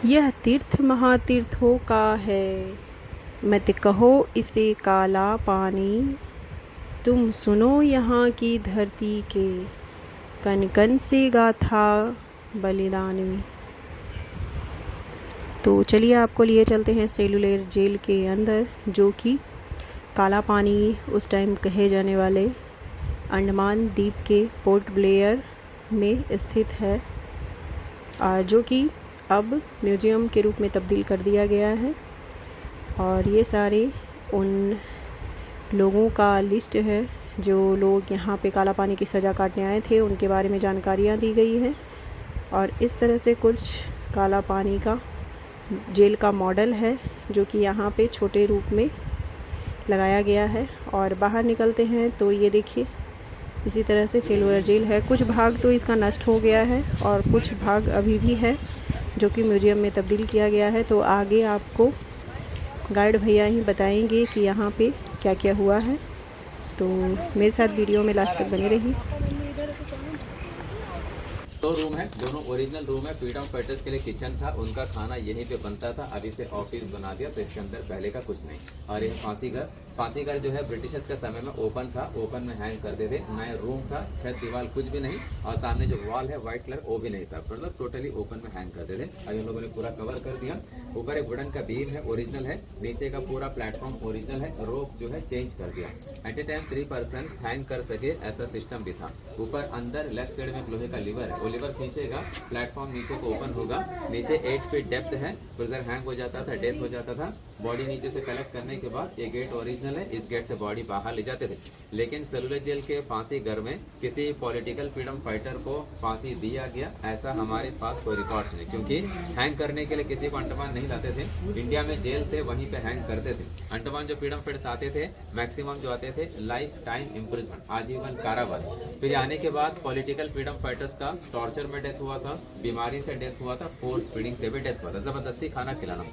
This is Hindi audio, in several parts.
यह तीर्थ महातीर्थों का है, मत कहो इसे काला पानी। तुम सुनो यहाँ की धरती के कण कण से गाथा बलिदानी। तो चलिए आपको लिए चलते हैं सेलुलर जेल के अंदर, जो कि काला पानी उस टाइम कहे जाने वाले अंडमान द्वीप के पोर्ट ब्लेयर में स्थित है, जो कि अब म्यूज़ियम के रूप में तब्दील कर दिया गया है। और ये सारे उन लोगों का लिस्ट है जो लोग यहाँ पे काला पानी की सज़ा काटने आए थे, उनके बारे में जानकारियाँ दी गई हैं। और इस तरह से कुछ काला पानी का जेल का मॉडल है जो कि यहाँ पे छोटे रूप में लगाया गया है। और बाहर निकलते हैं तो ये देखिए इसी तरह से सेलुलर जेल है। कुछ भाग तो इसका नष्ट हो गया है और कुछ भाग अभी भी है जो कि म्यूज़ियम में तब्दील किया गया है। तो आगे आपको गाइड भैया ही बताएंगे कि यहाँ पे क्या क्या हुआ है। तो मेरे साथ वीडियो में लास्ट तक बने रहिए। दो रूम है, दोनों ओरिजिनल रूम है। फ्रीडम फाइटर्स के लिए किचन था, उनका खाना यहीं पे बनता था। अभी से ऑफिस बना दिया, तो इसके अंदर पहले का कुछ नहीं। और ये फांसी घर जो है ब्रिटिशर्स के समय में ओपन था, ओपन में हैंग करते थे। नया रूम था, छत दीवार कुछ भी नहीं, और सामने जो वॉल है व्हाइट कलर वो भी नहीं था, मतलब टोटली ओपन में हैंग करते थे। अब इन लोगों ने पूरा कवर कर दिया। ऊपर एक वुडन का बीम है, ओरिजिनल है। नीचे का पूरा प्लेटफॉर्म ओरिजिनल है। रोप जो है चेंज कर दिया। At a time 3 person hang कर सके ऐसा सिस्टम भी था। ऊपर अंदर लेफ्ट साइड में लोहे का लीवर है, वो लीवर खींचेगा, प्लेटफॉर्म नीचे को ओपन होगा। नीचे 8 फीट डेप्थ है। प्रेशर हैंग हो जाता था, डेथ हो जाता था। बॉडी नीचे से कलेक्ट करने के बाद ये गेट ओरिजिनल है, इस गेट से बॉडी बाहर ले जाते थे। लेकिन सेलुलर जेल के फांसी घर में किसी पॉलिटिकल फ्रीडम फाइटर को फांसी दिया गया ऐसा हमारे पास कोई रिकॉर्ड्स नहीं, क्योंकि हैंग करने के लिए किसी को अंडमान नहीं लाते थे। इंडिया में जेल थे, वहीं पे हैंग करते थे। अंडमान जो फ्रीडम फाइटर्स आते थे मैक्सिमम जो आते थे लाइफ टाइम इम्प्रिजमेंट, आजीवन कारावास। फिर आने के बाद पॉलिटिकल फ्रीडम फाइटर्स का टॉर्चर में डेथ हुआ था, बीमारी से डेथ हुआ था, फोर्स फीडिंग से भी डेथ हुआ था। जबरदस्ती खाना खिलाना,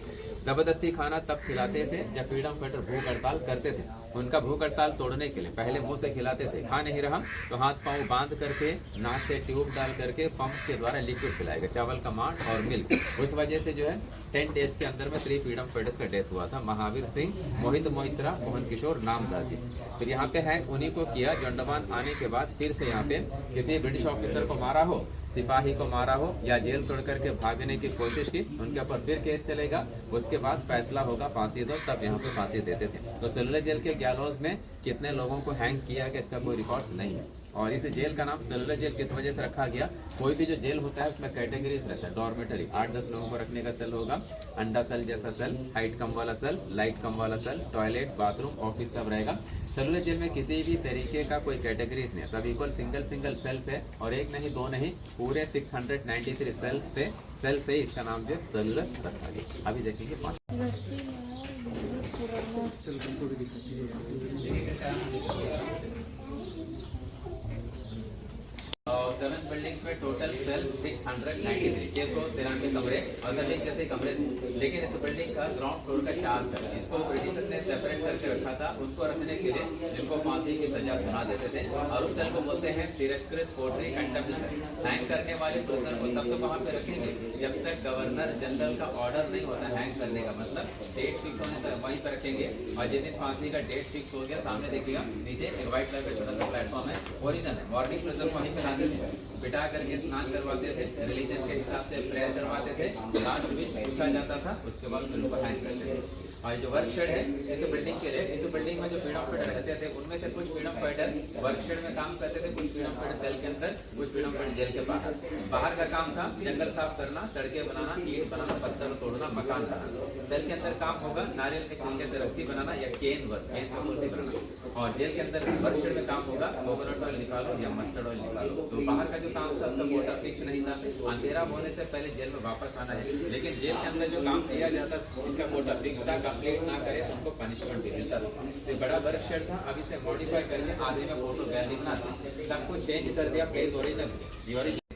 जबरदस्ती खाना तब खिलाते थे जब फ्रीडम फाइटर भूख हड़ताल करते थे। उनका भूख हड़ताल तोड़ने के लिए पहले मुंह से खिलाते थे, खा नहीं रहा तो हाथ पांव बांध करके नाक से ट्यूब डाल करके पंप के द्वारा लिक्विड पिलाएगा, चावल का मांड और मिल्क। उस वजह से जो है 10 डेज के अंदर में 3 फ्रीडम फाइटर्स का डेथ हुआ था। महावीर सिंह, मोहित मोइत्रा, मोहन किशोर, नामदास जी। फिर यहाँ पे हैंग उन्हीं को किया जो अंडमान आने के बाद फिर से यहाँ पे किसी ब्रिटिश ऑफिसर को मारा हो, सिपाही को मारा हो, या जेल तोड़ करके भागने की कोशिश की, उनके ऊपर फिर केस चलेगा। उसके बाद फैसला होगा फांसी दो, तब यहाँ पे फांसी देते थे। तो सेलुलर जेल के गैलोज में कितने लोगों को हैंग किया गया इसका कोई रिकॉर्ड्स नहीं है। और इस जेल का नाम सेलुलर जेल किस वजह से रखा गया? कोई भी जो जेल होता है उसमें कैटेगरीज रहता है। डॉर्मेटरी 8-10 लोगों को रखने का सेल होगा, अंडा सेल जैसा सेल, हाइट कम वाला सेल, लाइट कम वाला सेल, टॉयलेट, बाथरूम, ऑफिस सब रहेगा। सेलुलर जेल में किसी भी तरीके का कोई कैटेगरीज नहीं है, सब इक्वल सिंगल सेल्स है। और एक नहीं दो नहीं, पूरे 693 सेल्स थे। सेल से इसका नाम जो सेलुलर रखा गया। अभी देखेंगे 5 7 बिल्डिंग्स में टोटल सेल 693 कमरे और सभी जैसे कमरे थे। लेकिन इस बिल्डिंग का ग्राउंड फ्लोर का 4 सेल, इसको ब्रिटिशर्स ने सेपरेट करके रखा था, उनको रखने के लिए जिनको फांसी की सजा सुना देते थे। और उस सेल को बोलते हैं तिरस्कृत कोठरी, कंटेम्प्ट सेल। हैंग करने वाले प्रिजनर को तब तो वहां पे रखेंगे जब तक गवर्नर जनरल का ऑर्डर नहीं होता हैंग करने का, मतलब डेट फिक्स होने तक वहीं पर रखेंगे। और जिस दिन फांसी का डेट फिक्स हो गया, सामने देखिएगा नीचे एक व्हाइट कलर का छोटा सा प्लेटफॉर्म है, ओरिजिनल है। मॉर्निंग प्रिजनर को वहीं पे लाते थे, बिठा करके स्नान करवाते थे, रिलीजन के हिसाब से प्रेयर करवाते थे, लास्ट विश पूछा जाता था, उसके बाद फिर उनको हैंग करते थे। और जो वर्क शेड है इस बिल्डिंग के लिए, इस बिल्डिंग में जो फ्रीडम फाइटर रहते थे उनमें से कुछ फ्रीडम फाइटर वर्क शेड में काम करते थे, कुछ फ्रीडम फाइटर सेल के अंदर, कुछ फ्रीडम फाइटर जेल के बाहर। बाहर का काम था जंगल साफ करना, सड़कें बनाना, ईंट बनाना, पत्थर तोड़ना, मकान बनाना। सेल के अंदर काम होगा नारियल के छिलके से रस्सी बनाना या केन का कुर्सी बनाना। और जेल के अंदर वर्क शेड में काम होगा कोकोनट ऑयल निकालो या मस्टर्ड ऑयल निकालो। तो बाहर का जो काम था उसका कोटा फिक्स नहीं था, अंधेरा होने से पहले जेल में वापस आना है। लेकिन जेल के अंदर जो काम किया जाता इसका कोटा फिक्स था, कंप्लीट ना करे तो उनको पनिशमेंट भी मिलता था। तो बड़ा वर्क शेड था, अब इसे मॉडिफाई करके आधे में फोटो गैलरी बना दी, सब कुछ चेंज कर दिया, प्लेस ओरिजिनल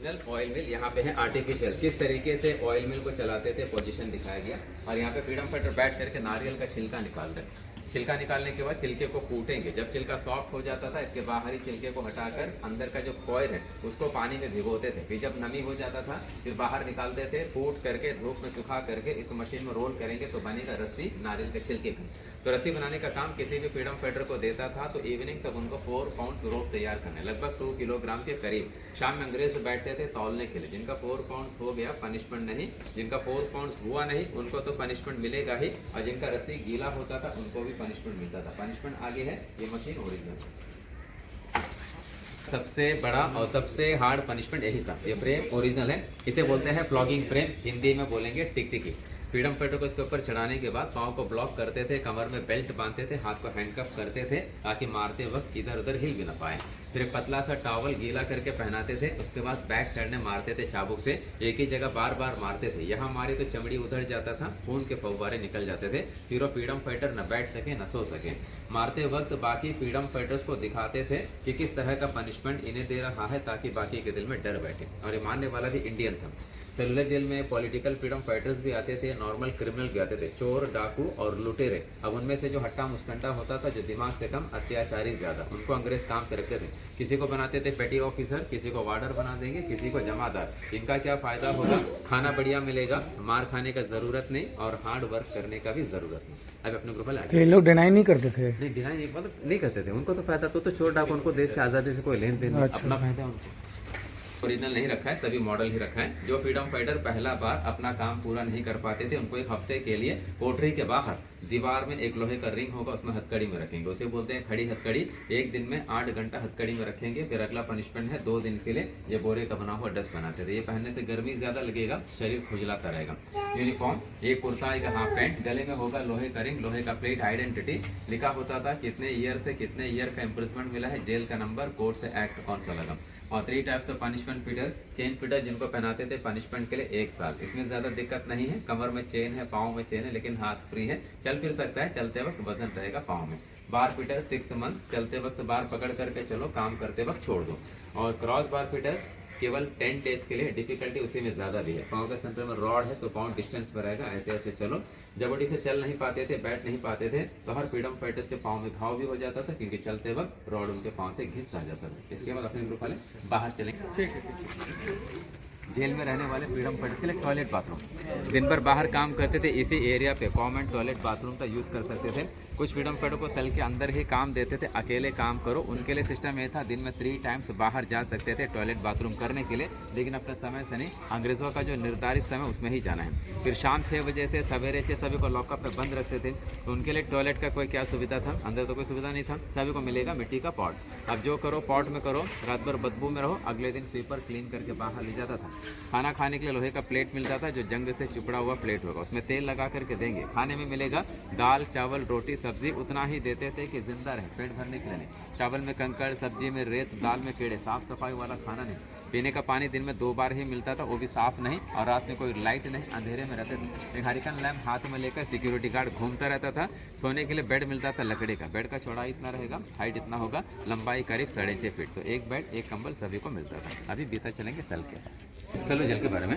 ओरिजिनल ऑयल मिल यहाँ पे है, आर्टिफिशियल किस तरीके से ऑयल मिल को चलाते थे पोजीशन दिखाया गया। और यहाँ पे फ्रीडम फाइटर बैठ करके नारियल का छिलका निकाल रहे हैं। छिलका निकालने के बाद छिलके को कूटेंगे। जब छिलका सॉफ्ट हो जाता था इसके बाहरी छिलके को हटाकर अंदर का जो कॉयर है उसको पानी में भिगोते थे। फिर जब नमी हो जाता था फिर बाहर निकालते थे, कूट करके धूप में सुखा करके इस मशीन में रोल करेंगे तो बनेगा रस्सी नारियल के छिलके की। तो रस्सी बनाने का काम किसी भी फ्रीडम फाइटर को देता था तो इवनिंग तक उनको 4 पाउंड रोप तैयार करने, लगभग 2 किलोग्राम के करीब। शाम में अंग्रेज बैठते थे तौलने के लिए। जिनका 4 पाउंड हो गया पनिशमेंट नहीं, जिनका 4 पाउंड हुआ नहीं उनको तो पनिशमेंट मिलेगा ही, और जिनका रस्सी गीला होता था उनको भी पनिशमेंट मिलता था। पनिशमेंट आगे है, ये मशीन ओरिजिनल। सबसे बड़ा और सबसे हार्ड पनिशमेंट यही था। ये फ्रेम ओरिजिनल है, इसे बोलते हैं फ्लॉगिंग फ्रेम, हिंदी में बोलेंगे टिकटिकी। फ्रीडम फाइटर को इसके ऊपर चढ़ाने के बाद पाँव को ब्लॉक करते थे, कमर में बेल्ट बांधते थे, हाथ को हैंडकफ करते थे ताकि मारते वक्त इधर उधर हिल भी ना पाए। फिर एक पतला सा टॉवल गीला करके पहनाते थे। उसके बाद बैक साइड में मारते थे चाबुक से, एक ही जगह बार बार मारते थे। यहाँ मारे तो चमड़ी उधड़ जाता था, खून के फव्वारे निकल जाते थे, फिर वो फ्रीडम फाइटर न बैठ सके न सो सके। मारते वक्त बाकी फ्रीडम फाइटर्स को दिखाते थे कि किस तरह का पनिशमेंट इन्हें दे रहा है ताकि बाकी के दिल में डर बैठे। और ये मानने वाला भी इंडियन था। सेलुलर जेल में पॉलिटिकल फ्रीडम फाइटर्स भी आते थे, नॉर्मल क्रिमिनल भी आते थे, चोर डाकू और लुटेरे। अब उनमें से जो हट्टा मुस्टंडा होता था, जो दिमाग से कम अत्याचारी ज्यादा, उनको अंग्रेज काम पे रखते थे। किसी को बनाते थे पेटी ऑफिसर, किसी को वार्डर बना देंगे, किसी को जमादार। इनका क्या फायदा होगा, खाना बढ़िया मिलेगा, मार खाने का जरूरत नहीं और हार्ड वर्क करने का भी जरूरत नहीं। अब अपने ग्रुप में ये लोग डिनाई नहीं करते थे? नहीं, डिनाई नहीं, मतलब नहीं करते थे। उनको तो फायदा, तो चोर डाकू, उनको देश की आजादी से कोई लेन देन नहीं, अपना फायदा उनको। ओरिजिनल नहीं रखा है, सभी मॉडल ही रखा है। जो फ्रीडम फाइटर पहला बार अपना काम पूरा नहीं कर पाते थे उनको एक हफ्ते के लिए कोठरी के बाहर दीवार में एक लोहे का रिंग होगा, उसमें हथकड़ी में रखेंगे। उसे बोलते हैं खड़ी हथकड़ी। एक दिन में 8 घंटा हथकड़ी में रखेंगे। फिर अगला पनिशमेंट है 2 दिन के लिए ये बोरे का बना हुआ डस्ट बनाते थे। ये पहनने से गर्मी ज्यादा लगेगा, शरीर खुजलाता रहेगा। यूनिफॉर्म, एक कुर्ता, एक हाफ पैंट, गले में होगा लोहे का रिंग, लोहे का प्लेट, आइडेंटिटी लिखा होता था कितने ईयर से कितने ईयर का इम्प्रिजमेंट मिला है, जेल का नंबर, कोर्ट से एक्ट कौन सा लगा। और 3 types of punishment feeder. Chain feeder जिनको पहनाते थे पनिशमेंट के लिए 1 साल। इसमें ज्यादा दिक्कत नहीं है, कमर में चेन है, पाँव में चेन है, लेकिन हाथ फ्री है, चल फिर सकता है, चलते वक्त वजन रहेगा पाँव में। बार फीटर 6 मंथ, चलते वक्त बार पकड़ करके चलो, काम करते वक्त छोड़ दो। और क्रॉस बार फीटर केवल 10 डेज के लिए, डिफिकल्टी उसी में ज्यादा भी है। पाँव के सेंटर में रॉड है तो पाँव डिस्टेंस पर रहेगा, ऐसे ऐसे चलो। जबरदस्ती से चल नहीं पाते थे, बैठ नहीं पाते थे तो हर फ्रीडम फाइटर्स के पाँव में घाव भी हो जाता था क्योंकि चलते वक्त रॉड उनके पाँव से घिस आ जाता था। इसके बाद अपने ग्रुप वाले बाहर चलेंगे। जेल में रहने वाले फ्रीडम फाइटर्स के लिए टॉयलेट बाथरूम। दिन भर बाहर काम करते थे, इसी एरिया पे कॉमन टॉयलेट बाथरूम का यूज़ कर सकते थे। कुछ फ्रीडम फाइटर को सेल के अंदर ही काम देते थे, अकेले काम करो। उनके लिए सिस्टम ये था दिन में 3 टाइम्स बाहर जा सकते थे टॉयलेट बाथरूम करने के लिए, लेकिन अपने समय से नहीं, अंग्रेज़ों का जो निर्धारित समय उसमें ही जाना है। फिर शाम 6 बजे से सवेरे 6 सभी को लॉकअप में बंद रखते थे। तो उनके लिए टॉयलेट का कोई क्या सुविधा था, अंदर तो कोई सुविधा नहीं था। सभी को मिलेगा मिट्टी का पॉट। अब जो करो पॉट में करो, रात भर बदबू में रहो, अगले दिन स्वीपर क्लीन करके बाहर ले जाता था। खाना खाने के लिए लोहे का प्लेट मिलता था, जो जंग से चिपड़ा हुआ प्लेट होगा, उसमें तेल लगा करके देंगे। खाने में मिलेगा दाल चावल रोटी सब्जी, उतना ही देते थे कि जिंदा रहे, पेट भरने के लिए नहीं। चावल में कंकड़, सब्जी में रेत, दाल में कीड़े, साफ सफाई वाला खाना नहीं। पीने का पानी दिन में 2 बार ही मिलता था, वो भी साफ नहीं। और रात में कोई लाइट नहीं, अंधेरे में रहते थे। एक हरिकन लैम्प हाथ में लेकर सिक्योरिटी गार्ड घूमता रहता था। सोने के लिए बेड मिलता था लकड़ी का। बेड का चौड़ाई इतना रहेगा, हाइट इतना होगा, लंबाई करीब 6.5 फीट। तो एक बेड एक कंबल सभी को मिलता था। अभी बीता चलेंगे सेल के सेलुलर जेल के बारे में।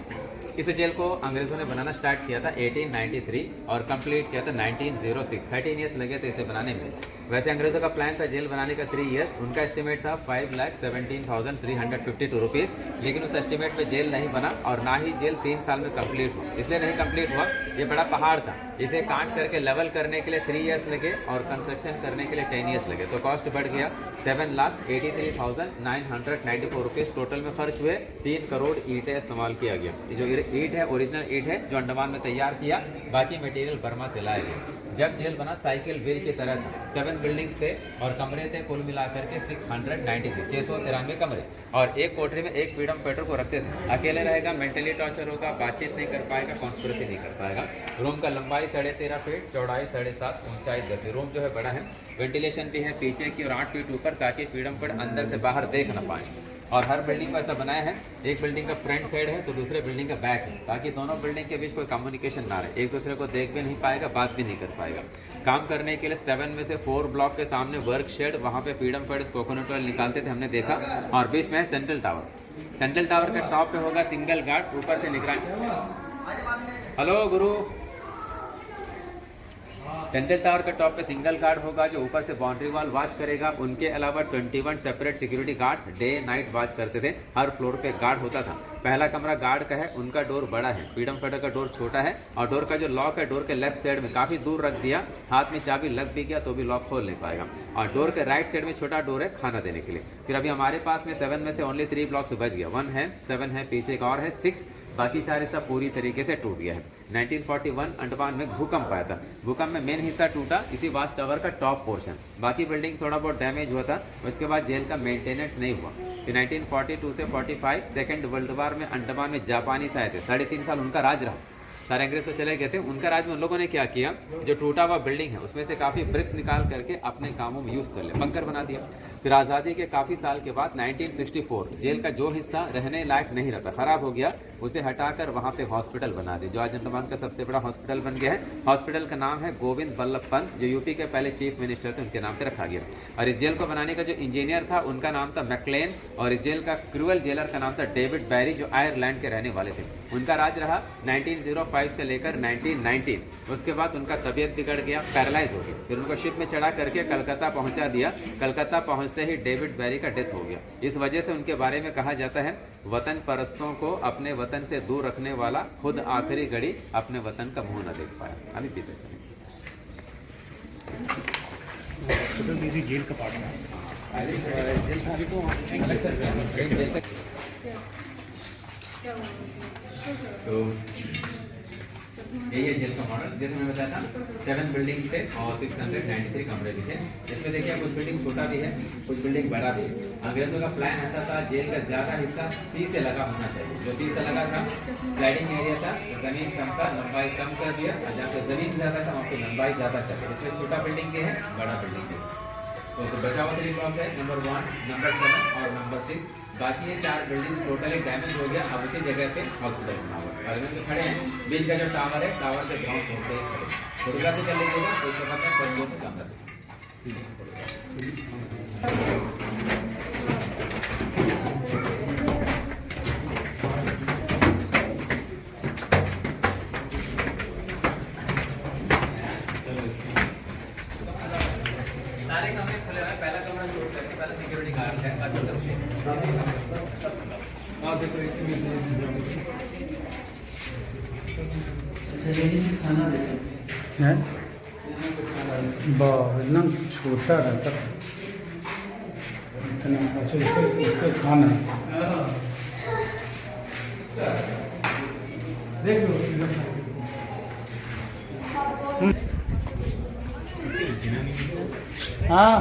इस जेल को अंग्रेजों ने बनाना स्टार्ट किया था 1893 और कंप्लीट किया था 1906। 13 ईयर्स लगे थे इसे बनाने में। वैसे अंग्रेजों का प्लान था जेल बनाने का 3 ईयर्स। उनका एस्टिमेट था 5,17,352 रुपीज़, लेकिन उस एस्टिमेट में जेल नहीं बना और ना ही जेल 3 साल में कंप्लीट हुआ। इसलिए नहीं कंप्लीट हुआ, ये बड़ा पहाड़ था, इसे काट करके लेवल करने के लिए 3 ईयर्स लगे और कंस्ट्रक्शन करने के लिए 10 ईयर्स लगे। तो कॉस्ट बढ़ गया, 7,83,994 रुपीज़ टोटल में खर्च हुए। 3 करोड़ ईंटें इस्तेमाल किया गया। जो ईंट है ओरिजिनल ईंट है जो अंडमान में तैयार किया, बाकी मटेरियल बर्मा से लाया गया। जब जेल बना साइकिल व्हील की तरह था। 7 बिल्डिंग्स थे और कमरे थे कुल मिलाकर के 693 कमरे। और एक कोठरी में एक फ्रीडम फाइटर को रखते थे। अकेले रहेगा, मेंटली टॉर्चर होगा, बातचीत नहीं कर पाएगा, कॉन्स्पिरेसी नहीं कर पाएगा। रूम का लंबाई 13.5 फीट, चौड़ाई 7.5, ऊंचाई 10। रूम जो है बड़ा है, वेंटिलेशन भी है पीछे की और 8 फीट ऊपर, ताकि फ्रीडम फाइटर अंदर से बाहर देख न पाए। और हर बिल्डिंग को ऐसा बनाया है, एक बिल्डिंग का फ्रंट साइड है तो दूसरे बिल्डिंग का बैक है, ताकि दोनों बिल्डिंग के बीच कोई कम्युनिकेशन ना रहे, एक दूसरे को देख भी नहीं पाएगा, बात भी नहीं कर पाएगा। काम करने के लिए 7 में से 4 ब्लॉक के सामने वर्क शेड, वहाँ पे फ्रीडम फाइटर्स कोकोनट ऑयल निकालते थे, हमने देखा। और बीच में है सेंट्रल टावर। सेंट्रल टावर का टॉप पे होगा सिंगल गार्ड, ऊपर से निगरानी। हेलो गुरु। सेंट्रल टावर के टॉप पे सिंगल गार्ड होगा जो ऊपर से बाउंड्री वॉल वॉच करेगा। उनके अलावा 21 separate security guards day night watch करते थे। हर फ्लोर पे गार्ड होता था। पहला कमरा गार्ड का है, उनका डोर बड़ा है, फ्रीडम फाइटर का डोर छोटा है और डोर का जो लॉक है डोर के लेफ्ट साइड में काफी दूर रख दिया। हाथ में चाबी लग भी गया तो भी लॉक खोल नहीं पाएगा। और डोर के राइट साइड में छोटा डोर है खाना देने के लिए। फिर अभी हमारे पास में 7 में से ओनली 3 ब्लॉक्स बच गया। 1 है, 7 है, पीछे एक और है 6, बाकी सारे सब पूरी तरीके से टूट गया है। 1941 अंडमान में भूकंप आया था। भूकंप में मेन हिस्सा टूटा, इसी वाच टावर का टॉप पोर्शन। बाकी बिल्डिंग थोड़ा बहुत डैमेज हुआ था। उसके बाद जेल का मेंटेनेंस नहीं हुआ। फिर 1942 से 45 सेकेंड वर्ल्ड वॉर में अंडमान में जापानीज आए थे। 3.5 साल उनका राज रहा। सारे अंग्रेज तो चले गए थे। उनका राज में उन लोगों ने क्या किया, जो टूटा हुआ बिल्डिंग है उसमें से काफी ब्रिक्स निकाल करके अपने कामों में यूज कर लिया, बंकर बना दिया। फिर आजादी के काफी साल के बाद 1964 जेल का जो हिस्सा रहने लायक नहीं रहता, खराब हो गया, उसे हटाकर वहां पे हॉस्पिटल बना दिया, जो आज अंडमान का सबसे बड़ा हॉस्पिटल बन गया है। हॉस्पिटल का नाम है गोविंद बल्लभ पंत, जो यूपी के पहले चीफ मिनिस्टर थे, उनके नाम पे रखा गया। और इस जेल को बनाने का जो इंजीनियर था उनका नाम था मैकलेन, और इस जेल का क्रूअल जेलर का नाम था डेविड बैरी, जो आयरलैंड के रहने वाले थे। उनका राज रहा 1905 से लेकर 1919। उसके बाद उनका तबीयत बिगड़ गया, पैरालाइज हो गया। फिर उनको शिप में चढ़ा करके कलकत्ता पहुंचा दिया। कलकत्ता पहुंचते ही डेविड बैरी का डेथ हो गया। इस वजह से उनके बारे में कहा जाता है, वतन परस्तों को अपने वतन से दूर रखने वाला खुद आखिरी घड़ी अपने वतन का मुंह न देख पाया। अभी पीते चले जेल का पार्ट है। तो यही है जेल का मॉडल। जैसे मैंने बताया था 7 बिल्डिंग थे और 693 कमरे भी थे। इसमें देखिए कुछ बिल्डिंग छोटा भी है, कुछ बिल्डिंग बड़ा भी है। अंग्रेजों का प्लान ऐसा था, जेल का ज्यादा हिस्सा सी से लगा होना चाहिए। जो सी से लगा था स्लाइडिंग एरिया था, जमीन कम था, लंबाई कम कर दिया, और जहाँ पे जमीन ज्यादा था वहाँ पे लंबाई ज्यादा कर दिया। इसमें छोटा बिल्डिंग के है, बड़ा बिल्डिंग के है। तो बचा हुआ 3 ब्लॉक है, नंबर 1, नंबर 7 और नंबर 6। बाकी ये 4 बिल्डिंग टोटली डैमेज हो गया। अब उसी जगह पे हॉस्पिटल बना हुआ है। और इधर जो खड़े हैं बीच का जो टावर है, टावर के ग्राउंड फ्लोर पे खड़े। फोटोग्राफी कर लीजिएगा तो इसके बाद में फर्स्ट फ्लोर पे काम कर सारे कमरे खुले हुए हैं। पहला कमरा जो पहला सिक्योरिटी गार्ड है, और देखो इसमें खाना देते हैं, इतना छोटा रहता है, इतना अच्छा इसका खाना देख लो। हाँ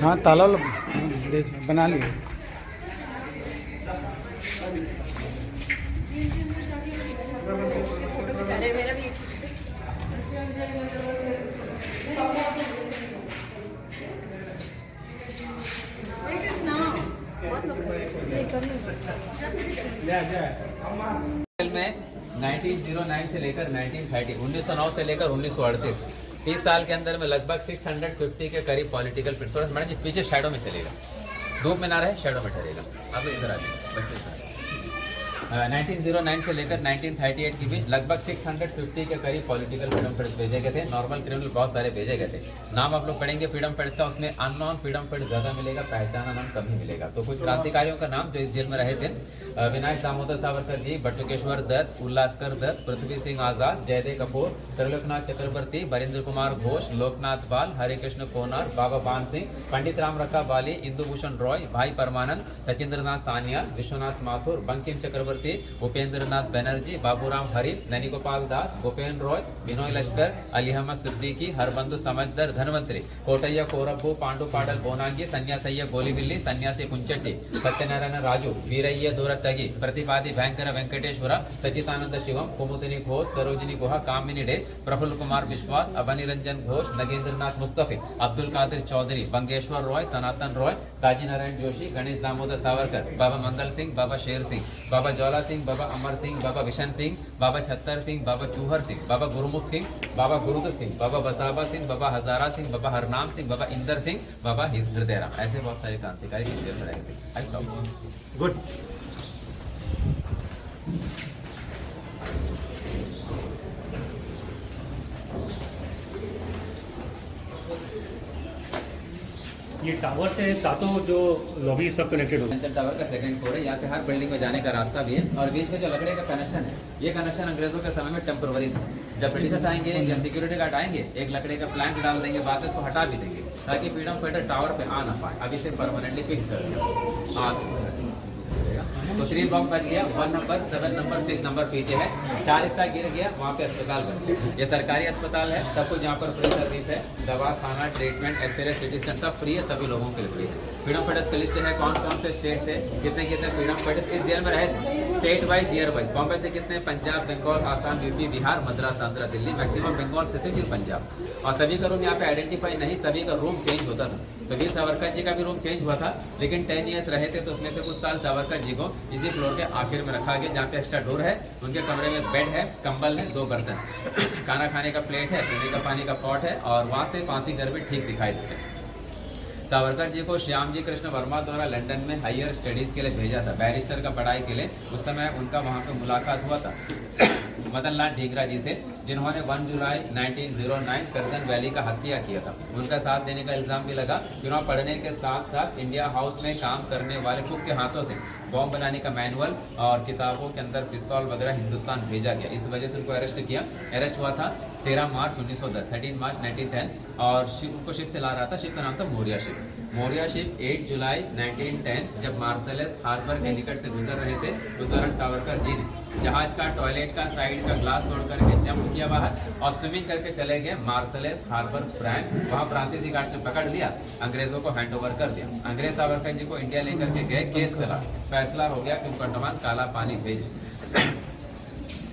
हाँ ताला देख बना लिए। में 1909 से लेकर 1930, 1909 से लेकर 1938, 30 साल के अंदर में लगभग 650 के करीब पॉलिटिकल, थोड़ा मैडम जी पीछे शैडो में चलेगा, धूप में ना रहे, शैडो में ठहरेगा। अब इधर आ जाइए बच्चे। 1909 से लेकर 1938 के बीच लगभग 650 के करीब पॉलिटिकल फ्रीडम फाइटर्स भेजे गए थे। नॉर्मल क्रिमिनल बहुत सारे भेजे गए थे। नाम आप लोग पढ़ेंगे फ्रीडम फाइटर्स का, उसमें अननोन फ्रीडम फाइटर्स ज़्यादा मिलेगा, पहचाना नाम कम ही मिलेगा। तो कुछ क्रांतिकारियों का नाम जो इस जेल में रहे थे, विनायक दामोदर सावरकर जी, बटुकेश्वर दत्त, उल्लासकर दत्त, पृथ्वी सिंह आजाद, जयदेव कपूर, त्रिलोकनाथ चक्रवर्ती, बरिंद्र कुमार घोष, लोकनाथ बाल, हरे कृष्ण कोनार, बाबा बान सिंह, पंडित राम रखा बाली, इंदु भूषण रॉय, भाई परमानंद, सचिंद्र नाथ सानियाल, विश्वनाथ माथुर, बंकिम चक्रवर्ती चक्रवर्ती, उपेंद्रनाथ बनर्जी, बाबूराम हरित, नैनीगोपाल दास, भूपेन रॉय, बिनोय लश्कर, अली अहमद सिद्दीकी, हरबंधु समझदर धनवंतरी, कोटయ్య कोरब्बू, पांडु पाडल बोनांगी, सन्यासయ్య गोलीबिल्ली, सन्यासी पुंचट्टी, सत्यनारायण राजू, वीरయ్య दूरत्तगी, प्रतिपादी भयंकर वेंकटेश्वर, सचितानंद शिवम, कुमुदिनी घोष, सरोजिनी गुहा, कामिनी डे, प्रफुल्ल कुमार विश्वास, अबनी रंजन घोष, नगेंद्रनाथ मुस्तफी, अब्दुल कादिर चौधरी, बंगेश्वर रॉय, सनातन रॉय, ताजी नारायण जोशी, गणेश दामोदर सावरकर, बाबा मंगल सिंह, बाबा शेर सिंह, बाबा ज्वाला सिंह, बाबा अमर सिंह, बाबा विशन सिंह, बाबा छत्तर सिंह, बाबा चूहर सिंह, बाबा गुरुमुख सिंह, बाबा गुरुदत्त सिंह, बाबा बसाबा सिंह, बाबा हजारा सिंह, बाबा हरनाम सिंह, बाबा इंदर सिंह, बाबा हृदयराम। ऐसे बहुत सारे क्रांतिकारी जेल में रहे थे। गुड। ये टावर से सातों जो लॉबी सब कनेक्टेड होते हैं। सेंट्रल टावर का सेकंड फ्लोर है, यहाँ से हर बिल्डिंग में जाने का रास्ता भी है और बीच में जो लकड़े का कनेक्शन है, ये कनेक्शन अंग्रेजों के समय में टेम्पोररी था। जब ब्रिटिशर्स आएंगे या सिक्योरिटी गार्ड आएंगे, एक लकड़े का प्लैंक डाल देंगे, बाद में इसको हटा भी देंगे ताकि फ्रीडम फाइटर टावर पे आ ना पाए। अभी से परमानेंटली फिक्स कर दिया। तो 3 ब्लॉक बच गया, 1 नंबर, 7 नंबर, 6 नंबर पीछे है। 4 हिस्सा गिर गया, वहाँ पे अस्पताल बन गया। ये सरकारी अस्पताल है, सब कुछ यहाँ पर फ्री सर्विस है, दवा, खाना, ट्रीटमेंट, एक्सरे, सिटी स्कैन सब फ्री है, सभी लोगों के लिए फ्री है। फ्रीडम फाइटर्स की लिस्ट है, कौन कौन से स्टेट से कितने कितने फ्रीडम फाइटर्स इस जेल में रहे थे, state wise, year wise. Bombay से कितने, पंजाब, बंगाल, आसाम, यूपी, बिहार, मद्रास, आंध्र, दिल्ली, मैक्सिमम बंगाल से थे, फिर पंजाब। और सभी का रूम यहाँ पे आइडेंटिफाई नहीं, सभी का रूम चेंज होता था। तो वीर सावरकर जी का भी रूम चेंज हुआ था, लेकिन 10 ईयर्स रहे थे तो उसमें से कुछ साल सावरकर जी को इसी फ्लोर के आखिर में रखा गया, जहाँ पे एक्स्ट्रा डोर है। उनके कमरे में बेड है, कंबल है, 2 बर्तन, खाना खाने का प्लेट है, पीने का पानी का पॉट है और वहाँ से फांसी घर भी ठीक दिखाई देते हैं। सावरकर जी को श्यामजी कृष्ण वर्मा द्वारा लंदन में हायर स्टडीज के लिए भेजा था, बैरिस्टर का पढ़ाई के लिए। उस समय उनका वहाँ पे मुलाकात हुआ था मदन लाल ढींगरा जी से, जिन्होंने 1 जुलाई 1909 करजन वैली का हत्या किया था। उनका साथ देने का इल्जाम भी लगा। फिर वहाँ पढ़ने के साथ साथ इंडिया हाउस में काम करने वाले कुक के हाथों से बॉम्ब बनाने का मैनुअल और किताबों के अंदर पिस्तौल वगैरह हिंदुस्तान भेजा गया। इस वजह से उनको अरेस्ट किया। अरेस्ट हुआ था 13 मार्च 1910, 13 मार्च 1910, और शिप उनको शिप से ला रहा था। शिप का नाम था मोरिया शिप। मोरिया शिप 8 जुलाई 1910 जब मार्सेलस हार्बर के निकट से गुजर रहे थे, उस दौरान सावरकर जी ने जहाज का टॉयलेट का साइड का ग्लास तोड़ करके जंप किया बाहर और स्विमिंग करके चले गए मार्सेलस हार्बर, फ्रांस। वहाँ फ्रांसीसी गार्ड ने पकड़ लिया, अंग्रेजों को हैंडओवर कर दिया। अंग्रेज सावरकर जी को इंडिया लेकर के गए, केस चला, फैसला हो गया कि उनको अंडमान काला पानी भेजे।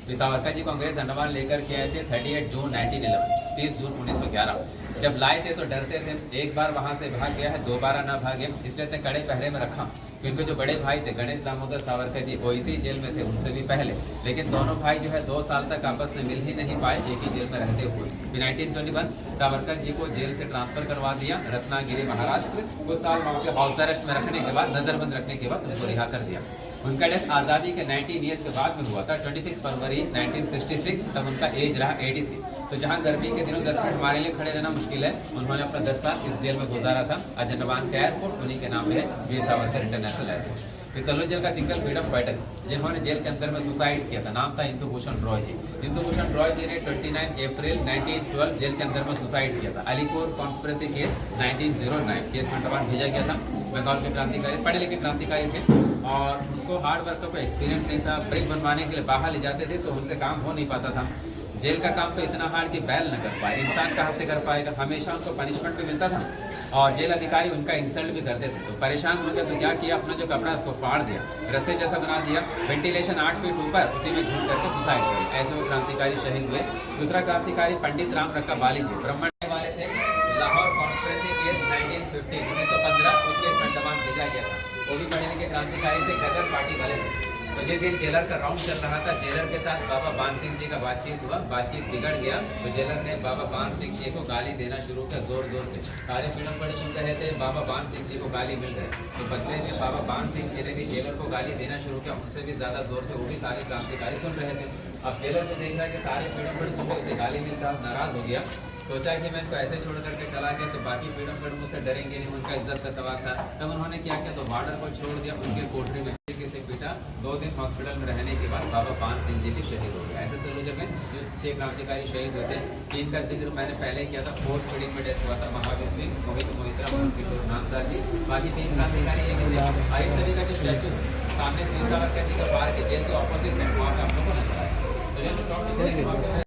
सावरकर जी को अंग्रेज अंडमान लेकर के आए थे 38 जून 1911, 30 जून 1911। जब लाए थे तो डरते थे, एक बार वहां से भाग गया है, दोबारा ना भागे, इसलिए इतने कड़े पहरे में रखा। क्योंकि जो बड़े भाई थे गणेश दामोदर सावरकर जी, वो इसी जेल में थे, उनसे भी पहले। लेकिन दोनों भाई जो है 2 साल तक आपस में मिल ही नहीं पाए, एक ही जेल में रहते हुए। फिर 1921 सावरकर जी को जेल से ट्रांसफर करवा दिया रत्नागिरी, महाराष्ट्र। कुछ साल वहाँ पे हाउस अरेस्ट में रखने के बाद, नजरबंद रखने के बाद उनको रिहा कर दिया। उनका डेथ आज़ादी के 19 ईयर्स के बाद में हुआ था, 26 फरवरी 1966। तब उनका एज रहा 80 थी। तो जहां गर्मी के दिनों 10 मिनट हमारे लिए खड़े रहना मुश्किल है, उन्होंने अपना 10 साल इस जेल में गुजारा था। आज अंडमान का एयरपोर्ट उन्हीं के नाम में है, वीर सावरकर इंटरनेशनल एयरपोर्ट। इस सलोनी जेल का सिंगल फ्रीडम फाइटर जिन्होंने जेल के अंदर में सुसाइड किया था, नाम था इंदु भूषण रॉय जी। इंदु भूषण रॉय जी ने 29 अप्रैल 1912 जेल के अंदर में सुसाइड किया था। अलीपुर कॉन्स्पिरेसी केस 1909 केस में अंडमान भेजा गया था। बंगाल के क्रांतिकारी, पढ़े लिखे क्रांतिकारी थे और उनको हार्ड वर्क का कोई एक्सपीरियंस नहीं था। ब्रिक बनवाने के लिए बाहर ले जाते थे तो उनसे काम हो नहीं पाता था। जेल का काम तो इतना हार्ड कि बैल न कर पाए, इंसान कहाँ से कर पाएगा। हमेशा उनको पनिशमेंट भी मिलता था और जेल अधिकारी उनका इंसल्ट भी करते थे। तो परेशान हो गया तो क्या किया, अपना जो कपड़ा उसको फाड़ दिया, रस्से जैसा बना दिया, वेंटिलेशन 8 फीट ऊपर, उसी में झूठ करके सुसाइड किया। ऐसे वो क्रांतिकारी शहीद हुए। दूसरा क्रांतिकारी पंडित राम रक्का बाली जी, ब्राह्मण वाले थे। लाहौर कॉन्स्पिरेसी केस 1915 उस केस में अंडमान भेजा गया था। वो भी पढ़े लिखे क्रांतिकारी थे, गदर पार्टी वाले थे। तो जिस दिन जेलर का राउंड चल रहा था, जेलर के साथ बाबा बान सिंह जी का बातचीत हुआ, बातचीत बिगड़ गया तो जेलर ने बाबा बान सिंह जी को गाली देना शुरू किया जोर जोर से। सारे फ्रीडम फाइटर सुन रहे थे, बाबा बान सिंह जी को गाली मिल रही। तो बदले में बाबा बान सिंह जी ने भी जेलर को गाली देना शुरू किया, उनसे भी ज्यादा जोर से। वो भी सारे क्रांतिकारी सुन रहे थे। अब जेलर को देख रहा है कि सारे फ्रीडम फाइटर सुन रहे, उसे गाली मिलता, नाराज हो गया। सोचा कि मैं इसको ऐसे छोड़ करके चला गया तो बाकी फ्रीडम फाइटर मुझसे डरेंगे नहीं, उनका इज्जत का सवाल था। तब उन्होंने क्या किया, तो बॉर्डर को छोड़ दिया, उनके कोठरी में से पीटा। 2 दिन हॉस्पिटल में रहने के बाद बाबा बान सिंह जी भी शहीद हो गए। ऐसे सलूजर में जो 6 क्रांतिकारी शहीद हुए थे, 3 का जिक्र मैंने पहले किया था। फोर्स फीडिंग में डेथ हुआ था महावीर सिंह, मोहित मोहित्रा, किशोर नामदास जी। बाकी 3 क्रांतिकारी एक थे। और इन सभी का जो स्टैचू सामने 3 साल कैदी का पार्क है, जेल के ऑपोजिट साइड, वहाँ पे हम लोग को नजर आया। तो ये लोग